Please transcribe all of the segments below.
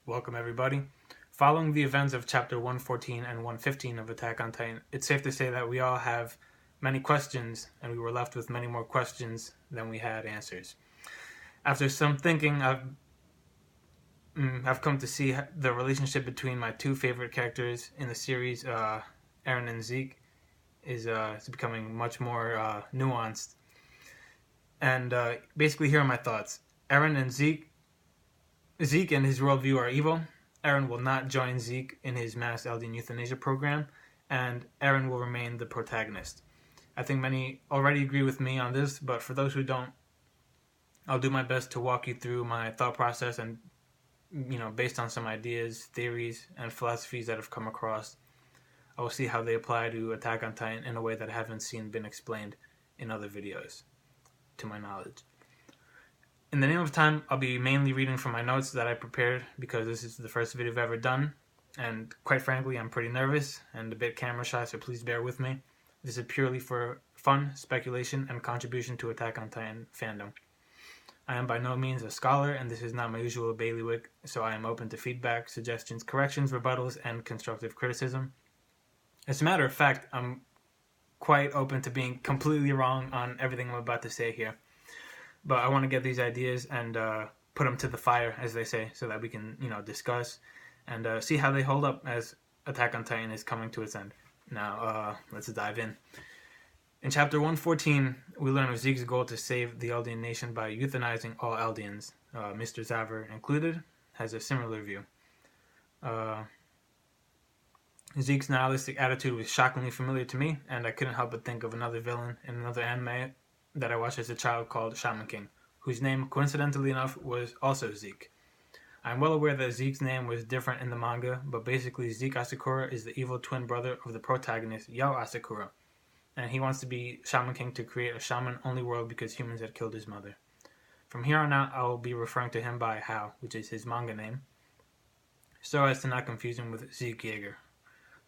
Welcome everybody. Following the events of chapter 114 and 115 of Attack on Titan, it's safe to say that we all have many questions, and we were left with many more questions than we had answers. After some thinking, I've come to see the relationship between my two favorite characters in the series, Eren and Zeke, is becoming much more nuanced. And basically, here are my thoughts. Eren and Zeke and his worldview are evil. Eren will not join Zeke in his mass Eldian euthanasia program, and Eren will remain the protagonist. I think many already agree with me on this, but for those who don't, I'll do my best to walk you through my thought process and, based on some ideas, theories, and philosophies that I've come across, I will see how they apply to Attack on Titan in a way that I haven't seen been explained in other videos, to my knowledge. In the name of time, I'll be mainly reading from my notes that I prepared because this is the first video I've ever done, and quite frankly, I'm pretty nervous and a bit camera shy, so please bear with me. This is purely for fun, speculation, and contribution to Attack on Titan fandom. I am by no means a scholar, and this is not my usual bailiwick, so I am open to feedback, suggestions, corrections, rebuttals, and constructive criticism. As a matter of fact, I'm quite open to being completely wrong on everything I'm about to say here. But I want to get these ideas and put them to the fire, as they say, so that we can, discuss and see how they hold up as Attack on Titan is coming to its end. Now, let's dive in. In Chapter 114, we learn of Zeke's goal to save the Eldian nation by euthanizing all Eldians. Mr. Zaver included has a similar view. Zeke's nihilistic attitude was shockingly familiar to me, and I couldn't help but think of another villain in another anime that I watched as a child called Shaman King, whose name, coincidentally enough, was also Zeke. I'm well aware that Zeke's name was different in the manga, but basically Zeke Asakura is the evil twin brother of the protagonist, Yao Asakura, and he wants to be Shaman King to create a shaman-only world because humans had killed his mother. From here on out, I will be referring to him by Hao, which is his manga name, so as to not confuse him with Zeke Yeager.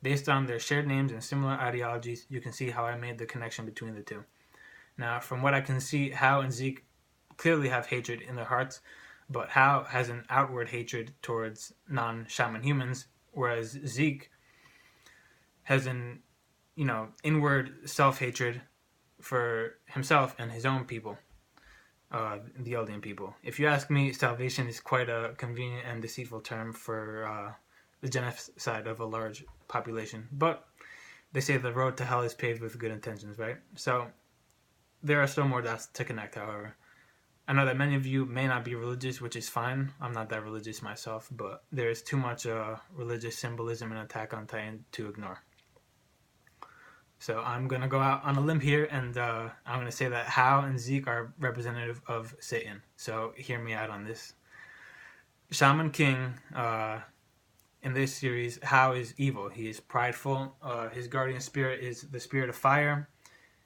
Based on their shared names and similar ideologies, you can see how I made the connection between the two. Now, from what I can see, Hao and Zeke clearly have hatred in their hearts, but Hao has an outward hatred towards non-shaman humans, whereas Zeke has an, inward self-hatred for himself and his own people, the Eldian people. If you ask me, salvation is quite a convenient and deceitful term for the genocide of a large population, but they say the road to hell is paved with good intentions, right? So there are still more dots to connect, however. I know that many of you may not be religious, which is fine. I'm not that religious myself, but there is too much religious symbolism in Attack on Titan to ignore. So I'm going to go out on a limb here, and I'm going to say that Hao and Zeke are representative of Satan. So hear me out on this. Shaman King, in this series, Hao is evil. He is prideful. His guardian spirit is the spirit of fire.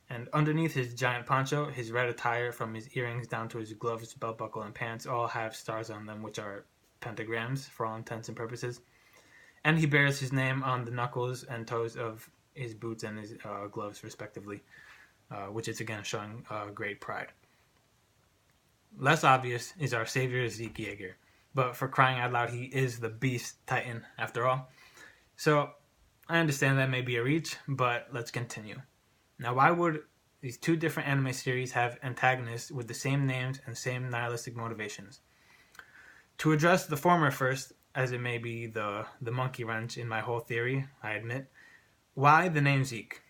And underneath his giant poncho, his red attire from his earrings down to his gloves, belt buckle, and pants all have stars on them, which are pentagrams for all intents and purposes. And he bears his name on the knuckles and toes of his boots and his gloves, respectively, which is again showing great pride. Less obvious is our savior, Zeke Yeager. But for crying out loud, he is the beast Titan, after all. So I understand that may be a reach, but let's continue. Now, why would these two different anime series have antagonists with the same names and same nihilistic motivations? To address the former first, as it may be the monkey wrench in my whole theory, I admit, why the name Zeke?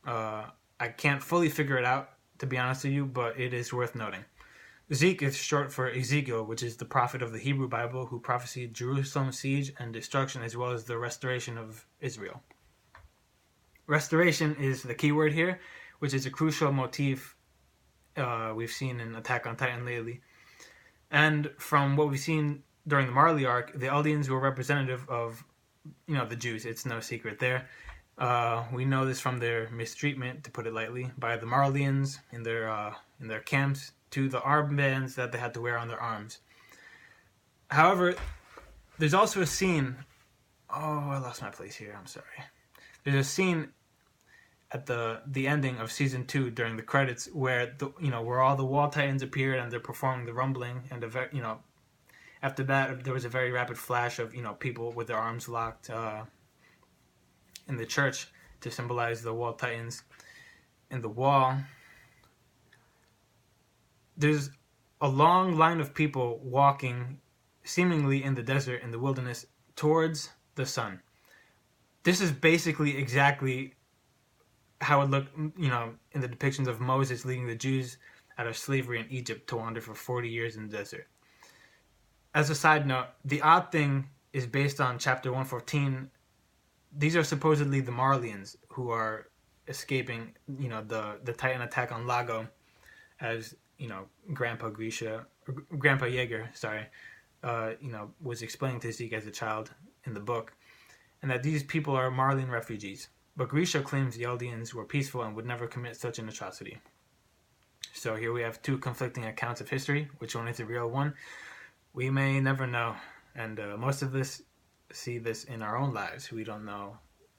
I can't fully figure it out, to be honest with you, but it is worth noting. Zeke is short for Ezekiel, which is the prophet of the Hebrew Bible who prophesied Jerusalem's siege and destruction as well as the restoration of Israel. Restoration is the key word here, which is a crucial motif we've seen in Attack on Titan lately. And from what we've seen during the Marley arc, the Eldians were representative of, the Jews. It's no secret there. We know this from their mistreatment, to put it lightly, by the Marleyans in their camps, to the armbands that they had to wear on their arms. However, there's also a scene. Oh, I lost my place here. I'm sorry. There's a scene at the ending of season 2 during the credits where where all the wall titans appeared and they're performing the rumbling, and After that, there was a very rapid flash of, people with their arms locked in the church to symbolize the wall titans. In the wall, there's a long line of people walking seemingly in the desert, in the wilderness, towards the sun. This is basically exactly how it looked, in the depictions of Moses leading the Jews out of slavery in Egypt to wander for 40 years in the desert. As a side note, the odd thing is based on chapter 114. These are supposedly the Marlians who are escaping, the Titan attack on Lago, as, Grandpa Jaeger, was explaining to Zeke as a child in the book, and that these people are Marlian refugees. But Grisha claims the Eldians were peaceful and would never commit such an atrocity. So here we have two conflicting accounts of history. Which one is the real one? We may never know. And most of us see this in our own lives. We don't know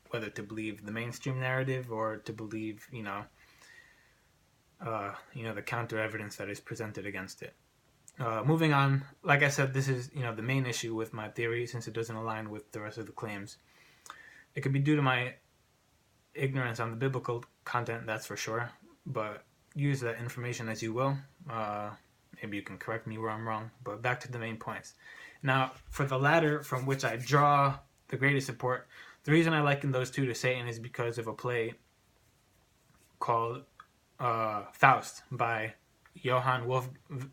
whether to believe the mainstream narrative or to believe, the counter evidence that is presented against it. Moving on, like I said, this is, the main issue with my theory, since it doesn't align with the rest of the claims. It could be due to my ignorance on the biblical content, that's for sure, but use that information as you will. Maybe you can correct me where I'm wrong, but back to the main points. Now, for the latter, from which I draw the greatest support, the reason I liken those two to Satan is because of a play called Faust by Johann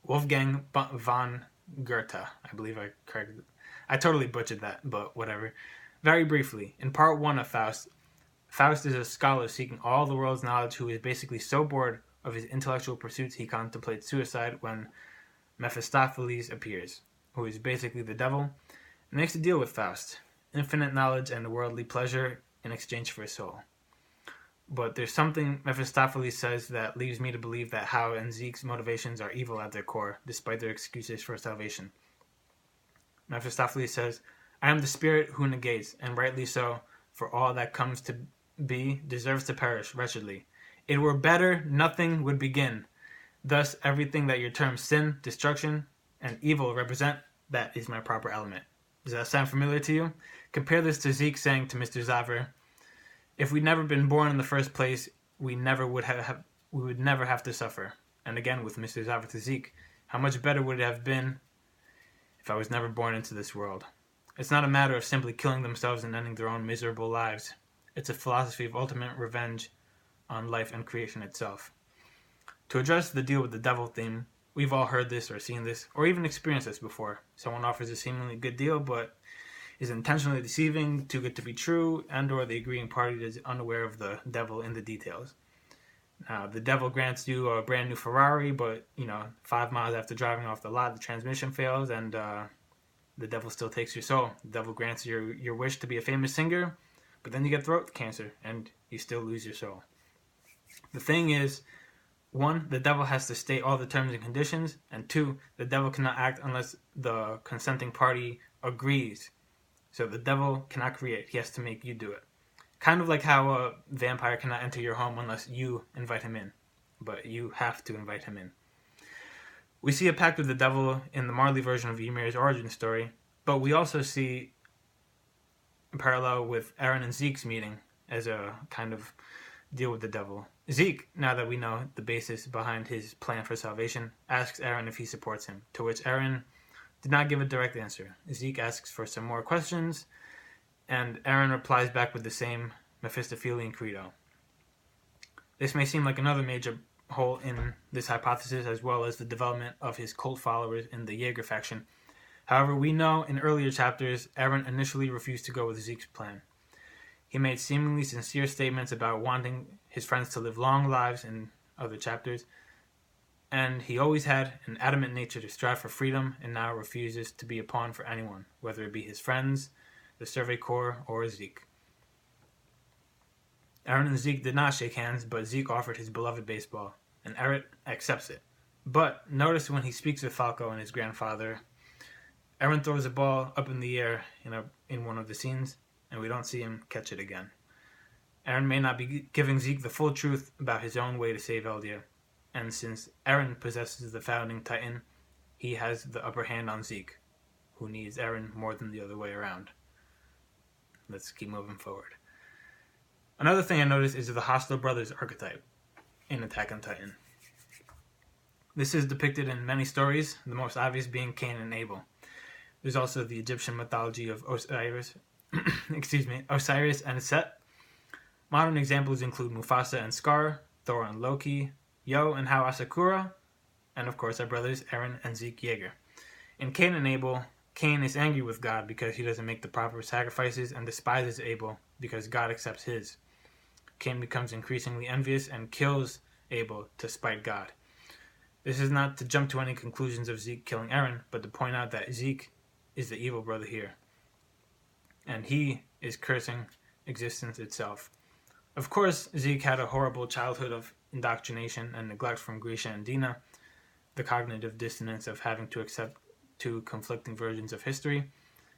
Wolfgang von Goethe. I believe I corrected it. I totally butchered that, but whatever. Very briefly, in part 1 of Faust, Faust is a scholar seeking all the world's knowledge who is basically so bored of his intellectual pursuits he contemplates suicide when Mephistopheles appears, who is basically the devil, and makes a deal with Faust: infinite knowledge and worldly pleasure in exchange for his soul. But there's something Mephistopheles says that leads me to believe that Hao and Zeke's motivations are evil at their core, despite their excuses for salvation. Mephistopheles says, "I am the spirit who negates, and rightly so, for all that comes to be deserves to perish wretchedly. It were better nothing would begin. Thus everything that your terms sin, destruction, and evil represent, that is my proper element." Does that sound familiar to you? Compare this to Zeke saying to Mr. Zaver, "If we'd never been born in the first place, we would never have to suffer." And again with Mr. Zaver to Zeke, "How much better would it have been if I was never born into this world?" It's not a matter of simply killing themselves and ending their own miserable lives. It's a philosophy of ultimate revenge on life and creation itself. To address the deal with the devil theme, we've all heard this or seen this, or even experienced this before. Someone offers a seemingly good deal, but is intentionally deceiving, too good to be true, and or the agreeing party is unaware of the devil in the details. Now, the devil grants you a brand new Ferrari, but, 5 miles after driving off the lot, the transmission fails, and the devil still takes your soul. The devil grants your wish to be a famous singer, but then you get throat cancer, and you still lose your soul. The thing is, 1, the devil has to state all the terms and conditions, and 2, the devil cannot act unless the consenting party agrees. So the devil cannot create, he has to make you do it. Kind of like how a vampire cannot enter your home unless you invite him in, but you have to invite him in. We see a pact with the devil in the Marley version of Ymir's origin story, but we also see a parallel with Eren and Zeke's meeting as a kind of deal with the devil. Zeke, now that we know the basis behind his plan for salvation, asks Eren if he supports him, to which Eren did not give a direct answer. Zeke asks for some more questions, and Eren replies back with the same Mephistophelian credo. This may seem like another major hole in this hypothesis, as well as the development of his cult followers in the Jaeger faction. However, we know in earlier chapters, Eren initially refused to go with Zeke's plan. He made seemingly sincere statements about wanting his friends to live long lives in other chapters, and he always had an adamant nature to strive for freedom, and now refuses to be a pawn for anyone, whether it be his friends, the Survey Corps, or Zeke. Eren and Zeke did not shake hands, but Zeke offered his beloved baseball, and Eren accepts it. But notice when he speaks with Falco and his grandfather, Eren throws a ball up in the air in one of the scenes, and we don't see him catch it again. Eren may not be giving Zeke the full truth about his own way to save Eldia, and since Eren possesses the founding Titan, he has the upper hand on Zeke. who needs Eren more than the other way around. Let's keep moving forward. Another thing I noticed is the hostile brothers archetype in Attack on Titan. This is depicted in many stories, the most obvious being Cain and Abel. There's also the Egyptian mythology of Osiris, Osiris and Set. Modern examples include Mufasa and Scar, Thor and Loki, Yo and Hao Asakura, and of course our brothers Eren and Zeke Yeager. In Cain and Abel, Cain is angry with God because he doesn't make the proper sacrifices and despises Abel because God accepts his. Cain becomes increasingly envious and kills Abel to spite God. This is not to jump to any conclusions of Zeke killing Eren, but to point out that Zeke is the evil brother here. And he is cursing existence itself. Of course, Zeke had a horrible childhood of indoctrination and neglect from Grisha and Dina, the cognitive dissonance of having to accept two conflicting versions of history,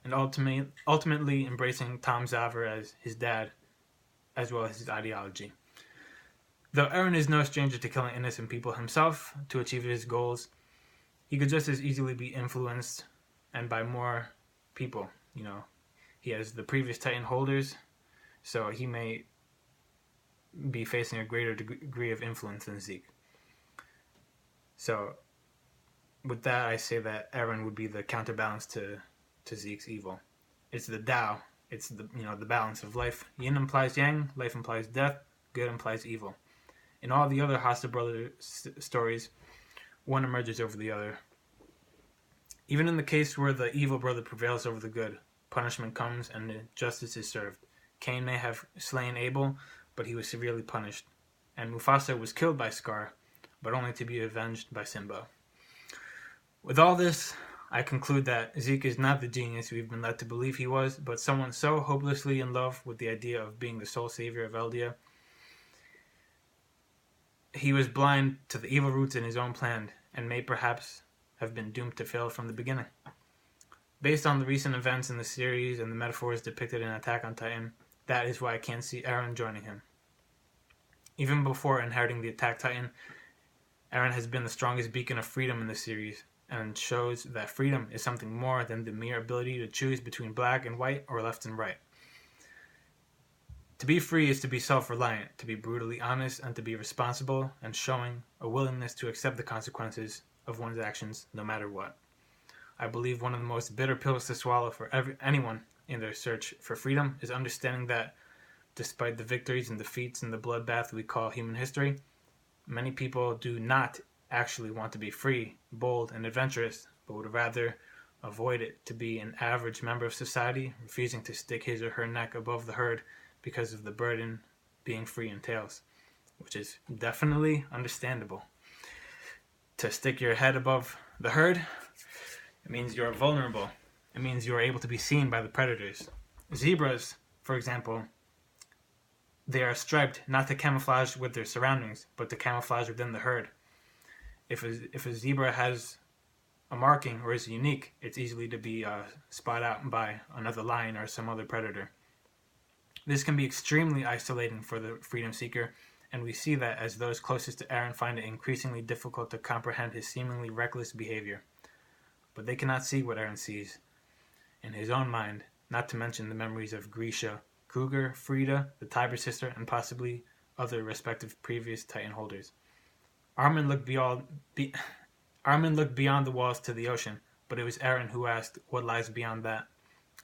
and ultimately embracing Tom Zaver as his dad, as well as his ideology. Though Eren is no stranger to killing innocent people himself to achieve his goals, he could just as easily be influenced and by more people. He has the previous Titan holders, so he may be facing a greater degree of influence than Zeke. So, with that, I say that Eren would be the counterbalance to Zeke's evil. It's the Tao. It's the balance of life. Yin implies yang, life implies death, good implies evil. In all the other hostile brother stories, one emerges over the other. Even in the case where the evil brother prevails over the good, punishment comes and justice is served. Cain may have slain Abel, but he was severely punished. And Mufasa was killed by Scar, but only to be avenged by Simba. With all this, I conclude that Zeke is not the genius we've been led to believe he was, but someone so hopelessly in love with the idea of being the sole savior of Eldia. He was blind to the evil roots in his own plan, and may perhaps have been doomed to fail from the beginning. Based on the recent events in the series and the metaphors depicted in Attack on Titan, that is why I can't see Eren joining him. Even before inheriting the Attack Titan, Eren has been the strongest beacon of freedom in the series, and shows that freedom is something more than the mere ability to choose between black and white or left and right. To be free is to be self-reliant, to be brutally honest, and to be responsible, and showing a willingness to accept the consequences of one's actions no matter what. I believe one of the most bitter pills to swallow for anyone in their search for freedom is understanding that, despite the victories and defeats and the bloodbath we call human history, many people do not actually want to be free, bold, and adventurous, but would rather avoid it to be an average member of society, refusing to stick his or her neck above the herd because of the burden being free entails, which is definitely understandable. To stick your head above the herd, it means you're vulnerable. It means you're able to be seen by the predators. Zebras, for example, they are striped not to camouflage with their surroundings, but to camouflage within the herd. If a zebra has a marking or is unique, it's easily to be spotted out by another lion or some other predator. This can be extremely isolating for the freedom seeker, and we see that as those closest to Eren find it increasingly difficult to comprehend his seemingly reckless behavior. But they cannot see what Eren sees in his own mind, not to mention the memories of Grisha, Kruger, Frida, the Tiber sister, and possibly other respective previous Titan holders. Armin looked beyond the walls to the ocean, but it was Eren who asked what lies beyond that.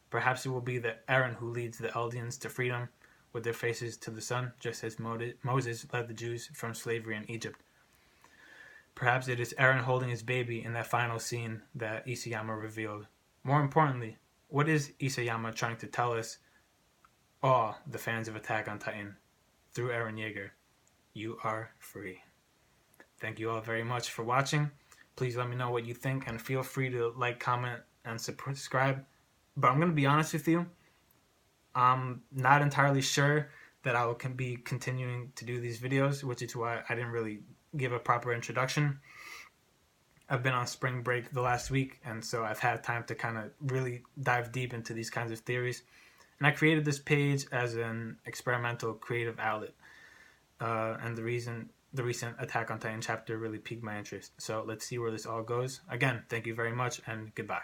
Perhaps it will be the Eren who leads the Eldians to freedom with their faces to the sun, just as Moses led the Jews from slavery in Egypt. Perhaps it is Eren holding his baby in that final scene that Isayama revealed. More importantly, what is Isayama trying to tell us, all the fans of Attack on Titan, through Eren Yeager? You are free. Thank you all very much for watching. Please let me know what you think, and feel free to like, comment, and subscribe. But I'm going to be honest with you, I'm not entirely sure that I will be continuing to do these videos, which is why I didn't really give a proper introduction. I've been on spring break the last week, and so I've had time to kind of really dive deep into these kinds of theories. And I created this page as an experimental creative outlet. And the recent Attack on Titan chapter really piqued my interest. So let's see where this all goes. Again, thank you very much, and goodbye.